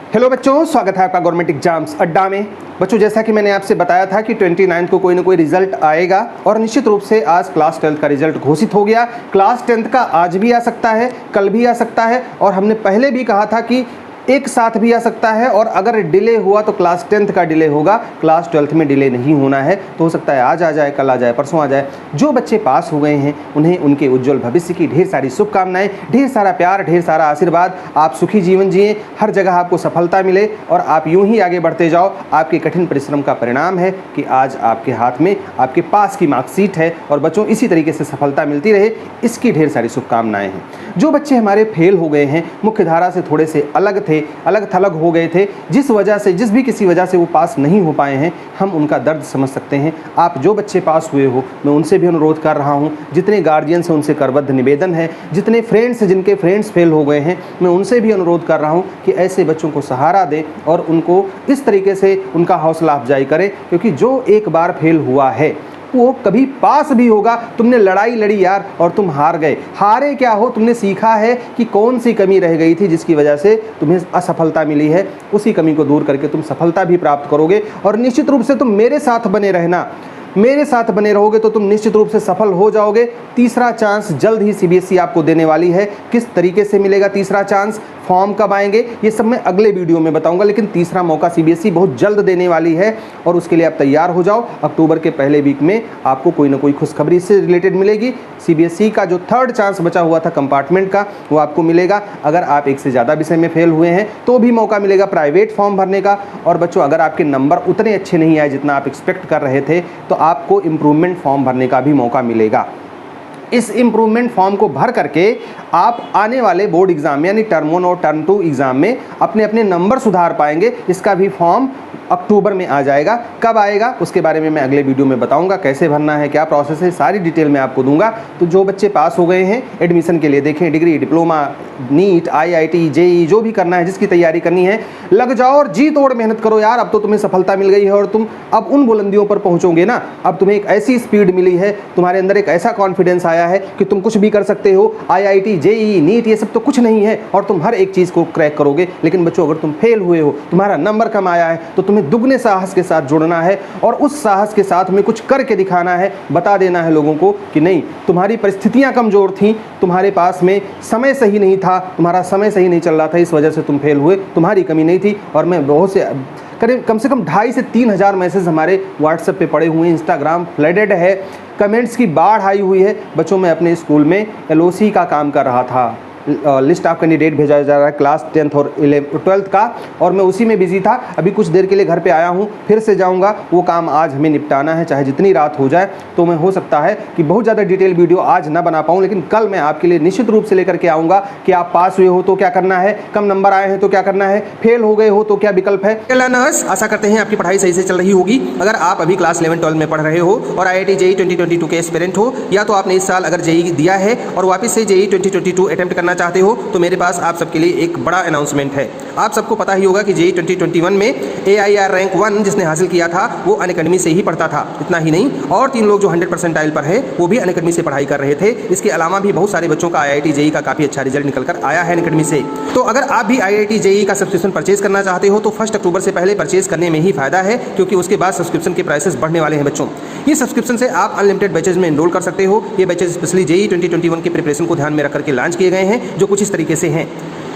Hello बच्चों, स्वागत है आपका गवर्नमेंट एग्जाम्स अड्डा में। बच्चों, जैसा कि मैंने आपसे बताया था कि 29 को कोई ना कोई रिजल्ट आएगा और निश्चित रूप से आज क्लास 12 का रिजल्ट घोषित हो गया। क्लास 10 का आज भी आ सकता है, कल भी आ सकता है और हमने पहले भी कहा था कि एक साथ भी आ सकता है और अगर डिले हुआ तो क्लास 10 का डिले होगा, क्लास 12 में डिले नहीं होना है। तो हो सकता है आज आ जाए, कल आ जाए, परसों आ जाए। जो बच्चे पास हो गए हैं उन्हें उनके उज्जवल भविष्य की ढेर सारी शुभकामनाएं, ढेर सारा प्यार, ढेर सारा आशीर्वाद। आप सुखी जीवन जिए, हर जगह आपको सफलता मिले और आप यूं ही आगे बढ़ते जाओ। आपके कठिन परिश्रम का परिणाम है कि आज आपके हाथ में आपके पास की मार्कशीट है और बच्चों इसी तरीके से सफलता मिलती रहे, इसकी ढेर सारी शुभकामनाएं हैं। जो बच्चे हमारे फेल हो गए हैं, मुख्य धारा से थोड़े से अलग थे, अलग थलग हो गए थे, जिस भी किसी वजह से वो पास नहीं हो पाए हैं, हम उनका दर्द समझ सकते हैं। आप जो बच्चे पास हुए हो, मैं उनसे भी अनुरोध कर रहा हूं, जितने गार्जियन से उनसे करबद्ध निवेदन है, जितने फ्रेंड्स जिनके फ्रेंड्स फेल हो गए हैं, मैं उनसे भी अनुरोध कर रहा हूं कि ऐसे बच्चों को सहारा दें और उनको इस तरीके से उनका हौसला अफजाई करें, क्योंकि जो एक बार फेल हुआ है वो कभी पास भी होगा। तुमने लड़ाई लड़ी यार और तुम हार गए। हारे क्या हो, तुमने सीखा है कि कौन सी कमी रह गई थी जिसकी वजह से तुम्हें असफलता मिली है। उसी कमी को दूर करके तुम सफलता भी प्राप्त करोगे और निश्चित रूप से तुम मेरे साथ बने रहना। मेरे साथ बने रहोगे तो तुम निश्चित रूप से सफल हो जाओगे। तीसरा चांस जल्द ही सीबीएसई आपको देने वाली है। किस तरीके से मिलेगा तीसरा चांस, फॉर्म कब आएंगे, ये सब मैं अगले वीडियो में बताऊंगा, लेकिन तीसरा मौका सीबीएसई बहुत जल्द देने वाली है और उसके लिए आप तैयार हो जाओ। अक्टूबर के पहले वीक में आपको कोई ना कोई खुशखबरी से रिलेटेड मिलेगी। सीबीएसई का जो थर्ड चांस बचा हुआ था कंपार्टमेंट का, वो आपको मिलेगा। अगर आप एक से ज़्यादा विषय में फेल हुए हैं तो भी मौका मिलेगा प्राइवेट फॉर्म भरने का। और बच्चों, अगर आपके नंबर उतने अच्छे नहीं आए जितना आप एक्सपेक्ट कर रहे थे तो आपको इम्प्रूवमेंट फॉर्म भरने का भी मौका मिलेगा। इस इम्प्रूवमेंट फॉर्म को भर करके आप आने वाले बोर्ड एग्जाम यानी टर्म 1 और टर्म 2 एग्जाम में अपने अपने नंबर सुधार पाएंगे। इसका भी फॉर्म अक्टूबर में आ जाएगा। कब आएगा उसके बारे में मैं अगले वीडियो में बताऊंगा, कैसे भरना है, क्या प्रोसेस है, सारी डिटेल मैं आपको दूंगा। तो जो बच्चे पास हो गए हैं एडमिशन के लिए, देखें degree, diploma, NEET, IIT, JEE, जो भी करना है, जिसकी तैयारी करनी है, लग जाओ और जी तोड़ मेहनत करो यार। अब तो तुम्हें सफलता मिल गई है और तुम अब उन बुलंदियों पर पहुंचोगे ना। अब तुम्हें एक ऐसी स्पीड मिली है, तुम्हारे अंदर एक ऐसा कॉन्फिडेंस आया है कि तुम कुछ भी कर सकते हो। आईआईटी, जेई, नीट, ये सब तो कुछ नहीं है और तुम हर एक चीज़ को क्रैक करोगे। लेकिन बच्चों, अगर तुम फेल हुए हो, तुम्हारा नंबर कम आया है, तो तुम्हें दुगने साहस के साथ जुड़ना है और उस साहस के साथ में कुछ करके दिखाना है। बता देना है लोगों को कि नहीं, तुम्हारी परिस्थितियां कमजोर थी, तुम्हारे पास में समय सही नहीं था, तुम्हारा समय सही नहीं चल रहा था, इस वजह से तुम फेल हुए, तुम्हारी कमी नहीं थी। और मैं बहुत से करीब कम से कम 2,500 से 3,000 मैसेज हमारे व्हाट्सएप पे पड़े हुए हैं। इंस्टाग्राम फ्लडेड है, कमेंट्स की बाढ़ आई हुई है। बच्चों, मैं अपने स्कूल में एलओसी का काम कर रहा था, लिस्ट ऑफ कैंडिडेट भेजा जा रहा है क्लास 10th और 12th का, और मैं उसी में बिजी था। अभी कुछ देर के लिए घर पे आया हूँ, फिर से जाऊँगा। वो काम आज हमें निपटाना है, चाहे जितनी रात हो जाए। तो मैं हो सकता है कि बहुत ज़्यादा डिटेल वीडियो आज ना बना पाऊँ, लेकिन कल मैं आपके लिए निश्चित रूप से लेकर के आऊँगा कि आप पास हुए हो तो क्या करना है, कम नंबर आए हैं तो क्या करना है, फेल हो गए हो तो क्या विकल्प है। लर्नर्स, आशा करते हैं आपकी पढ़ाई सही से चल रही होगी। अगर आप अभी क्लास 11-12 में पढ़ रहे हो और IIT JEE 2022 के एस्पिरेंट हो, या तो आपने इस साल अगर JEE दिया है और वापस से JEE 2022 अटेम्प्ट करना चाहते हो, तो मेरे पास आप सबके लिए एक बड़ा अनाउंसमेंट है। आप सबको पता ही होगा कि JEE 2021 में AIR रैंक 1 जिसने हासिल किया था वो अनअकैडमी से ही पढ़ता था। इतना ही नहीं, और 3 लोग जो 100 परसेंटाइल पर है वो भी अनअकैडमी से पढ़ाई कर रहे थे। इसके अलावा भी बहुत सारे बच्चों का IIT JEE का काफ़ी अच्छा रिजल्ट निकल कर आया है अनअकैडमी से। तो अगर आप भी IIT JEE का सब्सक्रिप्शन परचेज करना चाहते हो तो 1 अक्टूबर से पहले परचेज करने में ही फायदा है, क्योंकि उसके बाद सब्सक्रिप्शन के प्राइसेस बढ़ने वाले हैं बच्चों। ये सब्सक्रिप्शन से आप अनलिमिटेड बैचेज में एनरोल कर सकते हो। ये बैचेज स्पेशली JEE 2021 की प्रिपरेशन को ध्यान में रख करके लॉन्च किए गए हैं, जो कुछ इस तरीके से हैं।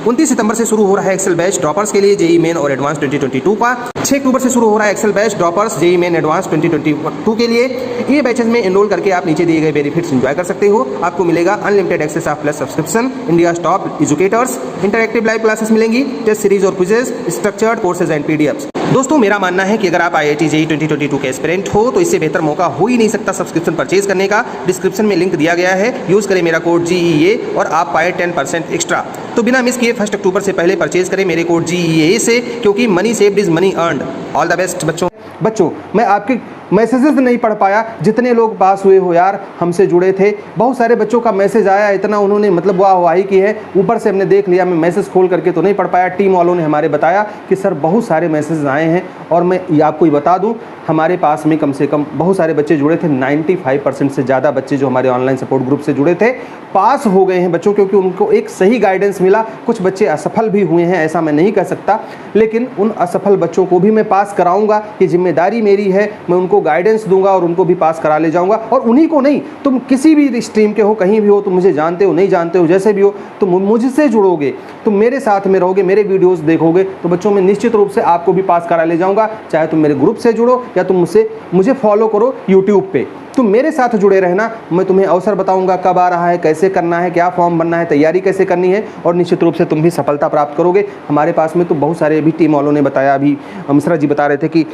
29 सितंबर से शुरू हो रहा है एक्सेल बैच ड्रॉपर्स के लिए JEE मेन और एडवांस 2022 का। 6 अक्टूबर से शुरू हो रहा है Excel batch droppers JEE main advanced 2022 के लिए। ये बैचेज में एनरोल करके आप नीचे दिए गए बेनिफिट्स एंजॉय कर सकते हो। आपको मिलेगा unlimited access of plus subscription, India top educators, interactive live classes मिलेंगी, टेस्ट सीरीज और quizzes, structured courses and PDFs। दोस्तों, मेरा मानना है कि अगर आप IIT JEE 2022 के एस्पिरेंट हो तो इससे बेहतर मौका हो ही नहीं सकता सब्सक्रिप्शन परचेज करने का। डिस्क्रिप्शन में लिंक दिया गया है, यूज़ करें मेरा कोड GEA और आप पाए 10% एक्स्ट्रा। तो बिना मिस किए 1 अक्टूबर से पहले परचेज करें मेरे कोड GEA से, क्योंकि money saved is money earned. All the best बच्चों। मैं आपके मैसेजेस नहीं पढ़ पाया। जितने लोग पास हुए हो यार, हमसे जुड़े थे, बहुत सारे बच्चों का मैसेज आया, इतना उन्होंने मतलब वाहवाही की है, ऊपर से हमने देख लिया। मैं मैसेज खोल करके तो नहीं पढ़ पाया, टीम वालों ने हमारे बताया कि सर बहुत सारे मैसेज आए हैं। और मैं आपको ये बता दूं, हमारे पास में कम से कम बहुत सारे बच्चे जुड़े थे, 95% से ज़्यादा बच्चे जो हमारे ऑनलाइन सपोर्ट ग्रुप से जुड़े थे पास हो गए हैं बच्चों, क्योंकि उनको एक सही गाइडेंस मिला। कुछ बच्चे असफल भी हुए हैं, ऐसा मैं नहीं कह सकता, लेकिन उन असफल बच्चों को भी मैं पास कराऊंगा, ये जिम्मेदारी मेरी है। मैं उनको गाइडेंस दूंगा और उनको भी पास करा ले जाऊंगा। और उन्हीं को नहीं, तुम किसी भी स्ट्रीम के हो, कहीं भी हो, तुम मुझे जानते हो नहीं जानते हो, जैसे भी हो, तुम मुझसे जुड़ोगे, तुम मेरे साथ में रहोगे, मेरे वीडियोस देखोगे, तो बच्चों मैं निश्चित रूप से आपको भी पास करा ले जाऊंगा। चाहे तुम मेरे ग्रुप से जुड़ो या तुम मुझे फॉलो करो यूट्यूब पे, तुम मेरे साथ जुड़े रहना। मैं तुम्हें अवसर बताऊंगा कब आ रहा है, कैसे करना है, क्या फॉर्म भरना है, तैयारी कैसे करनी है, और निश्चित रूप से तुम भी सफलता प्राप्त करोगे। हमारे पास में तो बहुत सारे अभी टीम वालों ने बताया, अभी मिश्रा जी बता रहे थे कि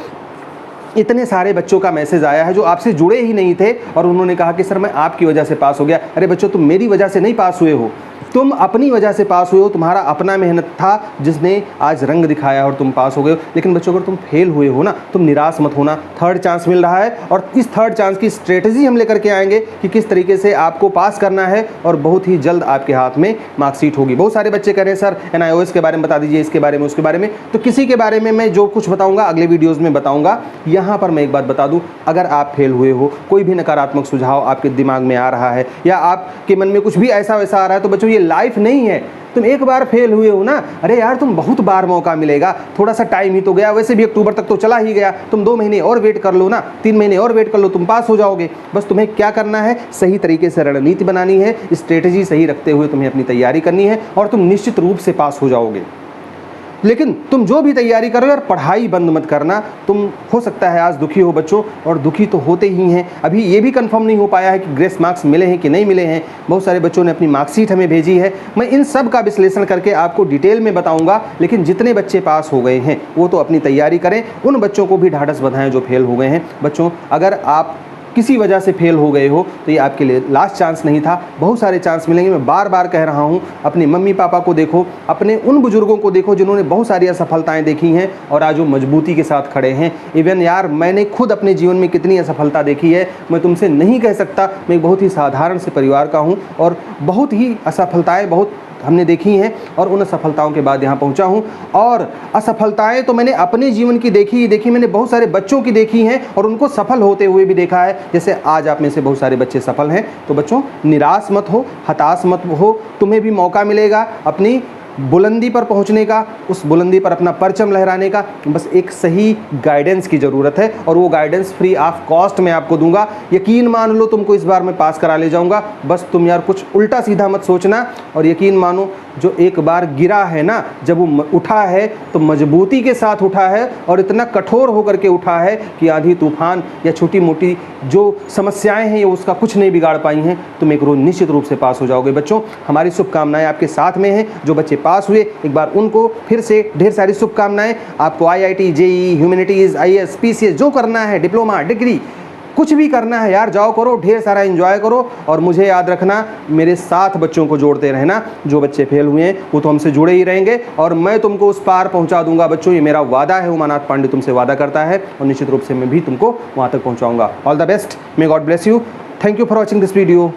इतने सारे बच्चों का मैसेज आया है जो आपसे जुड़े ही नहीं थे और उन्होंने कहा कि सर मैं आपकी वजह से पास हो गया। अरे बच्चों, तुम मेरी वजह से नहीं पास हुए हो, तुम अपनी वजह से पास हुए हो। तुम्हारा अपना मेहनत था जिसने आज रंग दिखाया और तुम पास हो गए हो। लेकिन बच्चों, अगर तुम फेल हुए हो ना, तुम निराश मत होना, थर्ड चांस मिल रहा है और इस थर्ड चांस की स्ट्रेटजी हम लेकर के आएंगे कि किस तरीके से आपको पास करना है, और बहुत ही जल्द आपके हाथ में मार्कशीट होगी। बहुत सारे बच्चे कह रहे हैं सर NIOS के बारे में बता दीजिए, इसके बारे में, उसके बारे में। तो किसी के बारे में मैं जो कुछ बताऊंगा अगले वीडियोज़ में बताऊंगा। यहाँ पर मैं एक बात बता दूँ, अगर आप फेल हुए हो, कोई भी नकारात्मक सुझाव आपके दिमाग में आ रहा है या आपके मन में कुछ भी ऐसा वैसा आ रहा है, तो बच्चों ये लाइफ नहीं है। तुम एक बार फेल हुए हो ना, अरे यार तुम बहुत बार मौका मिलेगा, थोड़ा सा टाइम ही तो गया, वैसे भी अक्टूबर तक तो चला ही गया, तुम 2 महीने और वेट कर लो ना, 3 महीने और वेट कर लो, तुम पास हो जाओगे। बस तुम्हें क्या करना है, सही तरीके से रणनीति बनानी है, स्ट्रेटेजी सही रखते हुए तुम्हें अपनी तैयारी करनी है और तुम निश्चित रूप से पास हो जाओगे। लेकिन तुम जो भी तैयारी करो यार, पढ़ाई बंद मत करना। तुम हो सकता है आज दुखी हो बच्चों, और दुखी तो होते ही हैं। अभी ये भी कंफर्म नहीं हो पाया है कि ग्रेस मार्क्स मिले हैं कि नहीं मिले हैं। बहुत सारे बच्चों ने अपनी मार्कशीट हमें भेजी है, मैं इन सब का विश्लेषण करके आपको डिटेल में बताऊंगा। लेकिन जितने बच्चे पास हो गए हैं वो तो अपनी तैयारी करें, उन बच्चों को भी ढाढ़स बधाएं जो फेल हो गए हैं। बच्चों, अगर आप किसी वजह से फेल हो गए हो तो ये आपके लिए लास्ट चांस नहीं था, बहुत सारे चांस मिलेंगे। मैं बार बार कह रहा हूँ, अपने मम्मी पापा को देखो, अपने उन बुजुर्गों को देखो जिन्होंने बहुत सारी असफलताएं देखी हैं और आज वो मजबूती के साथ खड़े हैं। इवन यार, मैंने खुद अपने जीवन में कितनी असफलता देखी है मैं तुमसे नहीं कह सकता। मैं एक बहुत ही साधारण से परिवार का हूँ और बहुत ही असफलताएँ बहुत हमने देखी हैं और उन असफलताओं के बाद यहाँ पहुँचा हूँ। और असफलताएं तो मैंने अपने जीवन की देखी, मैंने बहुत सारे बच्चों की देखी हैं और उनको सफल होते हुए भी देखा है। जैसे आज आप में से बहुत सारे बच्चे सफल हैं। तो बच्चों, निराश मत हो, हताश मत हो, तुम्हें भी मौका मिलेगा अपनी बुलंदी पर पहुंचने का, उस बुलंदी पर अपना परचम लहराने का। बस एक सही गाइडेंस की ज़रूरत है और वो गाइडेंस फ्री ऑफ कॉस्ट मैं आपको दूंगा। यकीन मान लो, तुमको इस बार मैं पास करा ले जाऊंगा। बस तुम यार कुछ उल्टा सीधा मत सोचना और यकीन मानो, जो एक बार गिरा है ना, जब वो उठा है तो मजबूती के साथ उठा है और इतना कठोर होकर के उठा है कि आंधी तूफान या छोटी मोटी जो समस्याएं हैं ये उसका कुछ नहीं बिगाड़ पाई हैं। तुम एक रोज निश्चित रूप से पास हो जाओगे। बच्चों, हमारी शुभकामनाएं आपके साथ में हैं। जो बच्चे पास हुए, एक बार उनको फिर से ढेर सारी शुभकामनाएं। आपको IIT, JEE, humanities, IAS, PCS जो करना है, डिप्लोमा, डिग्री, कुछ भी करना है यार, जाओ करो, ढेर सारा एंजॉय करो। और मुझे याद रखना, मेरे साथ बच्चों को जोड़ते रहना। जो बच्चे फेल हुए हैं वो तो हमसे जुड़े ही रहेंगे और मैं तुमको उस पार पहुंचा दूंगा। बच्चों, ये मेरा वादा है, उमानाथ पांडे तुमसे वादा करता है और निश्चित रूप से मैं भी तुमको वहाँ तक पहुँचाऊँगा। All the best, may God bless you. Thank you for watching this video.